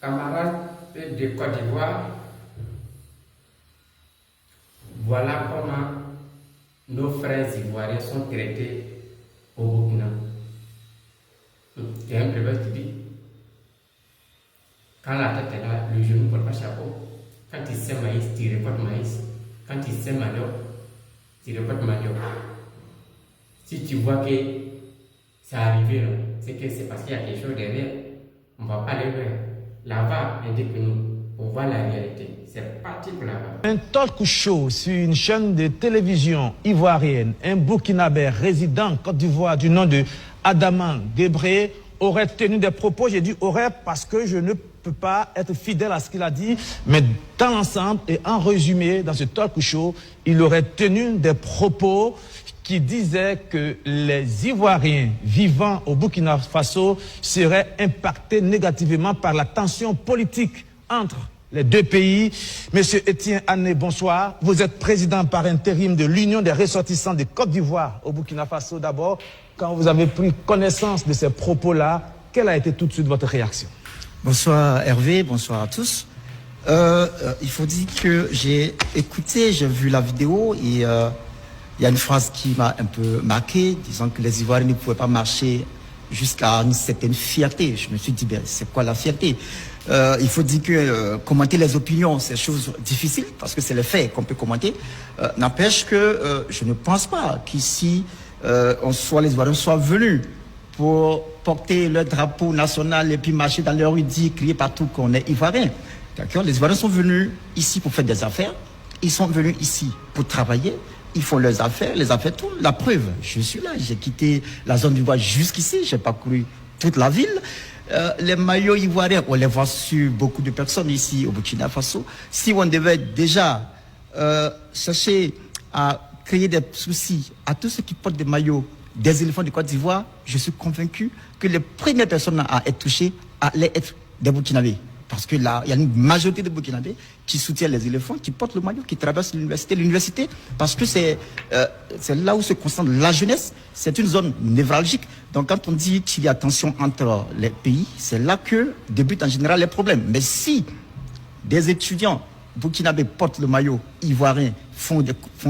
Camarades de Côte d'Ivoire, voilà comment nos frères ivoiriens sont traités au Burkina. Il y a un proverbe qui dit, quand la tête est là, le genou ne porte pas chapeau. Quand il sait maïs, tu récoltes maïs. Quand il sait manioc, tu récoltes manioc. Si tu vois que c'est arrivé, c'est que c'est parce qu'il y a quelque chose derrière. On ne va pas aller vers. Là-bas, indique-nous pour voir la réalité. C'est parti pour là-bas. Un talk show sur une chaîne de télévision ivoirienne, un Burkinabé résident en Côte d'Ivoire du nom de Adama Guébré aurait tenu des propos. J'ai dit aurait parce que je ne peux pas être fidèle à ce qu'il a dit, mais dans l'ensemble et en résumé, dans ce talk show, il aurait tenu des propos qui disaient que les Ivoiriens vivant au Burkina Faso seraient impactés négativement par la tension politique entre les deux pays. Monsieur Etienne Ané, bonsoir. Vous êtes président par intérim de l'Union des ressortissants de Côte d'Ivoire au Burkina Faso. D'abord, quand vous avez pris connaissance de ces propos-là, quelle a été tout de suite votre réaction? Bonsoir Hervé, bonsoir à tous. Il faut dire que j'ai écouté, j'ai vu la vidéo et il y a une phrase qui m'a un peu marqué, disant que les Ivoiriens ne pouvaient pas marcher jusqu'à une certaine fierté. Je me suis dit, ben, c'est quoi la fierté? Il faut dire que commenter les opinions, c'est chose difficile parce que c'est les faits qu'on peut commenter. N'empêche que je ne pense pas qu'ici, les Ivoiriens soient venus pour porter leur drapeau national et puis marcher dans leur rue, dire, crier partout qu'on est Ivoirien. D'accord? Les Ivoiriens sont venus ici pour faire des affaires. Ils sont venus ici pour travailler. Ils font leurs affaires, les affaires tout. La preuve, je suis là, j'ai quitté la zone d'Ivoire jusqu'ici, j'ai parcouru toute la ville. Les maillots ivoiriens, on les voit sur beaucoup de personnes ici au Burkina Faso. Si on devait déjà chercher à créer des soucis à tous ceux qui portent des maillots des éléphants de Côte d'Ivoire, je suis convaincu que les premières personnes à être touchées allaient être des Burkinabés. Parce que là, il y a une majorité de Burkinabés qui soutiennent les éléphants, qui portent le maillot, qui traversent l'université. L'université, parce que c'est là où se concentre la jeunesse, c'est une zone névralgique. Donc quand on dit qu'il y a tension entre les pays, c'est là que débutent en général les problèmes. Mais si des étudiants burkinabés portent le maillot ivoirien, font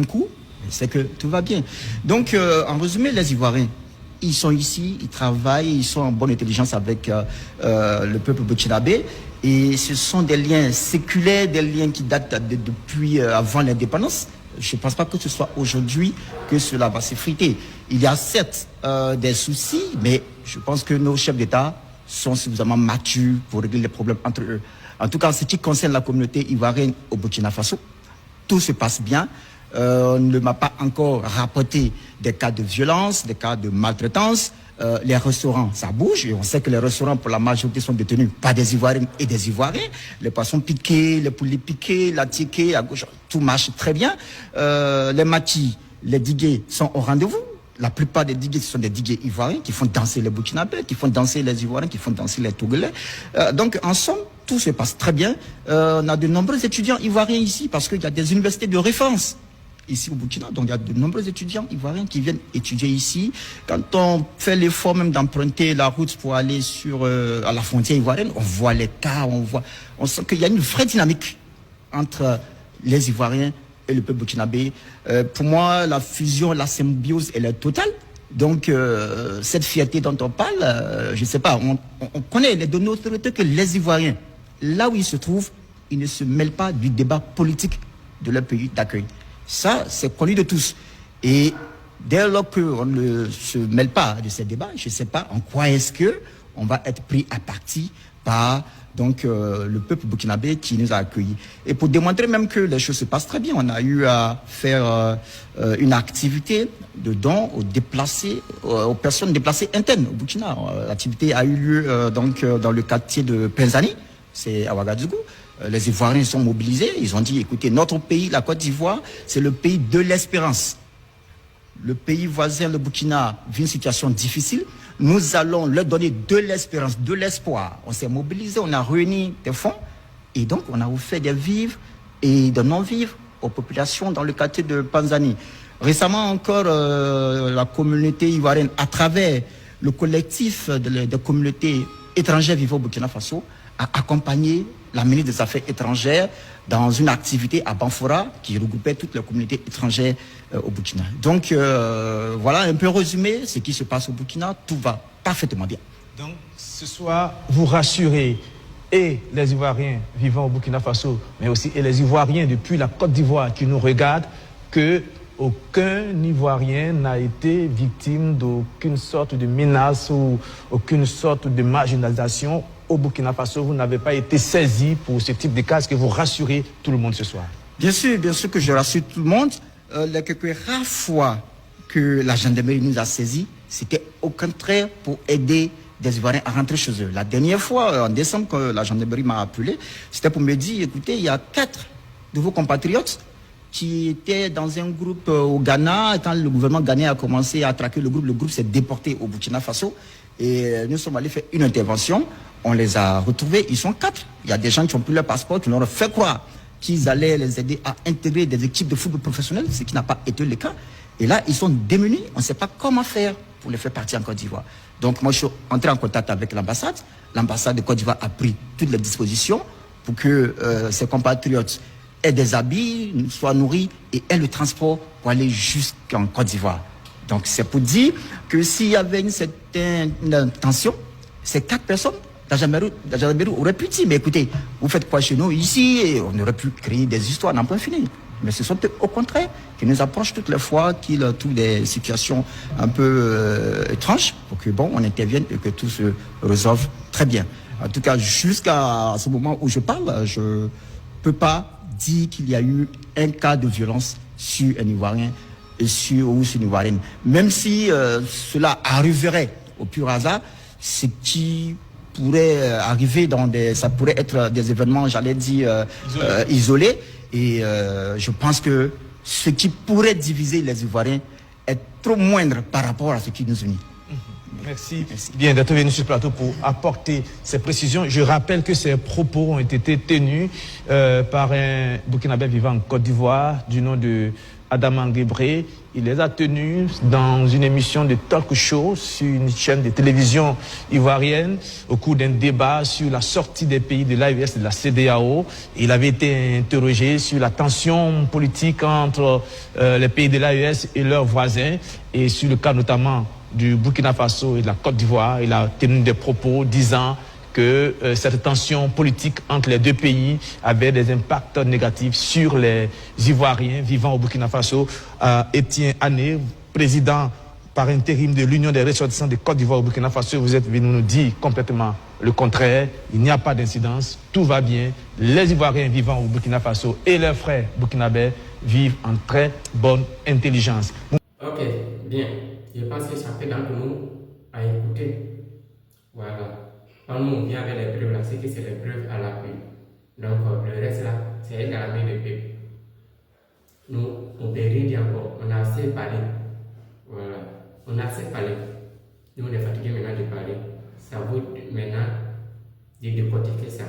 coup, c'est que tout va bien. Donc en résumé, les Ivoiriens, ils sont ici, ils travaillent, ils sont en bonne intelligence avec le peuple burkinabé. Et ce sont des liens séculaires, des liens qui datent depuis avant l'indépendance. Je ne pense pas que ce soit aujourd'hui que cela va s'effriter. Il y a certes des soucis, mais je pense que nos chefs d'État sont suffisamment matures pour régler les problèmes entre eux. En tout cas, en ce qui concerne la communauté ivoirienne au Burkina Faso, tout se passe bien. On ne m'a pas encore rapporté des cas de violence, des cas de maltraitance. Les restaurants, ça bouge. Et on sait que les restaurants, pour la majorité, sont détenus par des Ivoiriens et des Ivoiriens. Les poissons piqués, les poulets piqués, la tiquée, à gauche, tout marche très bien. Les matis, les diguets sont au rendez-vous. La plupart des diguets, ce sont des diguets ivoiriens qui font danser les Burkinabés, qui font danser les Ivoiriens, qui font danser les Togolais. Donc, en somme, tout se passe très bien. On a de nombreux étudiants ivoiriens ici parce qu'il y a des universités de référence ici au Burkina. Donc, il y a de nombreux étudiants ivoiriens qui viennent étudier ici. Quand on fait l'effort même d'emprunter la route pour aller à la frontière ivoirienne, on voit les cas, on sent qu'il y a une vraie dynamique entre les Ivoiriens et le peuple burkinabé. Pour moi, la fusion, la symbiose, elle est totale. Donc, cette fierté dont on parle, je ne sais pas, on connaît les données autorités que les Ivoiriens, là où ils se trouvent, ils ne se mêlent pas du débat politique de leur pays d'accueil. Ça, c'est connu de tous. Et dès lors qu'on ne se mêle pas de ces débats, je ne sais pas en quoi est-ce qu'on va être pris à partie par le peuple burkinabé qui nous a accueillis. Et pour démontrer même que les choses se passent très bien, on a eu à faire une activité de don aux personnes déplacées internes au Burkina. L'activité a eu lieu dans le quartier de Penzani, c'est à Ouagadougou. Les Ivoiriens sont mobilisés, ils ont dit, écoutez, notre pays, la Côte d'Ivoire, c'est le pays de l'espérance. Le pays voisin, le Burkina, vit une situation difficile. Nous allons leur donner de l'espérance, de l'espoir. On s'est mobilisé, on a réuni des fonds et donc on a offert des vivres et des non-vivres aux populations dans le quartier de Panzani. Récemment encore, la communauté ivoirienne, à travers le collectif des communautés étrangères vivant au Burkina Faso, a accompagné la ministre des Affaires étrangères dans une activité à Banfora qui regroupait toutes les communautés étrangères au Burkina. Donc voilà un peu résumé ce qui se passe au Burkina. Tout va parfaitement bien. Donc ce soir, vous rassurez et les Ivoiriens vivant au Burkina Faso, mais aussi et les Ivoiriens depuis la Côte d'Ivoire qui nous regardent, que aucun Ivoirien n'a été victime d'aucune sorte de menace ou aucune sorte de marginalisation au Burkina Faso. Vous n'avez pas été saisi pour ce type de cas. Est-ce que vous rassurez tout le monde ce soir? Bien sûr que je rassure tout le monde. Les quelques rares fois que la gendarmerie nous a saisis, c'était au contraire pour aider des Ivoiriens à rentrer chez eux. La dernière fois, en décembre, que la gendarmerie m'a appelé, c'était pour me dire, écoutez, il y a 4 de vos compatriotes qui étaient dans un groupe au Ghana. Quand le gouvernement ghanéen a commencé à traquer le groupe s'est déporté au Burkina Faso. Et nous sommes allés faire une intervention. On les a retrouvés. Ils sont 4. Il y a des gens qui ont pris leur passeport, qui leur ont fait croire qu'ils allaient les aider à intégrer des équipes de football professionnel, ce qui n'a pas été le cas. Et là, ils sont démunis. On ne sait pas comment faire pour les faire partir en Côte d'Ivoire. Donc moi, je suis entré en contact avec l'ambassade. L'ambassade de Côte d'Ivoire a pris toutes les dispositions pour que ses compatriotes aient des habits, soient nourris et aient le transport pour aller jusqu'en Côte d'Ivoire. Donc c'est pour dire que s'il y avait une certaine tension, ces 4 personnes, la gendarmerie aurait pu dire, mais écoutez, vous faites quoi chez nous ici? Et on aurait pu créer des histoires n'en point fini. Mais ce sont au contraire qui nous approchent toutes les fois, qui trouvent des situations un peu étranges pour que on intervienne et que tout se résolve très bien. En tout cas, jusqu'à ce moment où je parle, je ne peux pas dire qu'il y a eu un cas de violence sur un Ivoirien et sur une Ivoirienne. Même si cela arriverait au pur hasard, ce qui pourrait arriver ça pourrait être des événements, j'allais dire, isolés. Et je pense que ce qui pourrait diviser les Ivoiriens est trop moindre par rapport à ce qui nous unit. Merci bien d'être venu sur le plateau pour apporter ces précisions. Je rappelle que ces propos ont été tenus par un Burkinabé vivant en Côte d'Ivoire du nom de Adama Guébré. Il les a tenus dans une émission de talk show sur une chaîne de télévision ivoirienne au cours d'un débat sur la sortie des pays de l'AES et de la CEDEAO. Il avait été interrogé sur la tension politique entre les pays de l'AES et leurs voisins et sur le cas notamment du Burkina Faso et de la Côte d'Ivoire. Il a tenu des propos disant que cette tension politique entre les deux pays avait des impacts négatifs sur les Ivoiriens vivant au Burkina Faso. Étienne Ané, président par intérim de l'Union des ressortissants de Côte d'Ivoire au Burkina Faso, vous êtes venu nous dire complètement le contraire. Il n'y a pas d'incidence, tout va bien. Les Ivoiriens vivant au Burkina Faso et leurs frères burkinabés vivent en très bonne intelligence. Ok, bien. Je pense que chacun d'entre nous a écouté. Voilà. Quand nous on vient avec les preuves là, c'est que c'est les preuves à l'appui. Donc le reste là, c'est dans la main de peuple. Nous, on ne peut rien dire encore. On a assez parlé. Voilà. On a assez parlé. Nous, on est fatigué maintenant de parler. Ça vaut maintenant de décortiquer ça.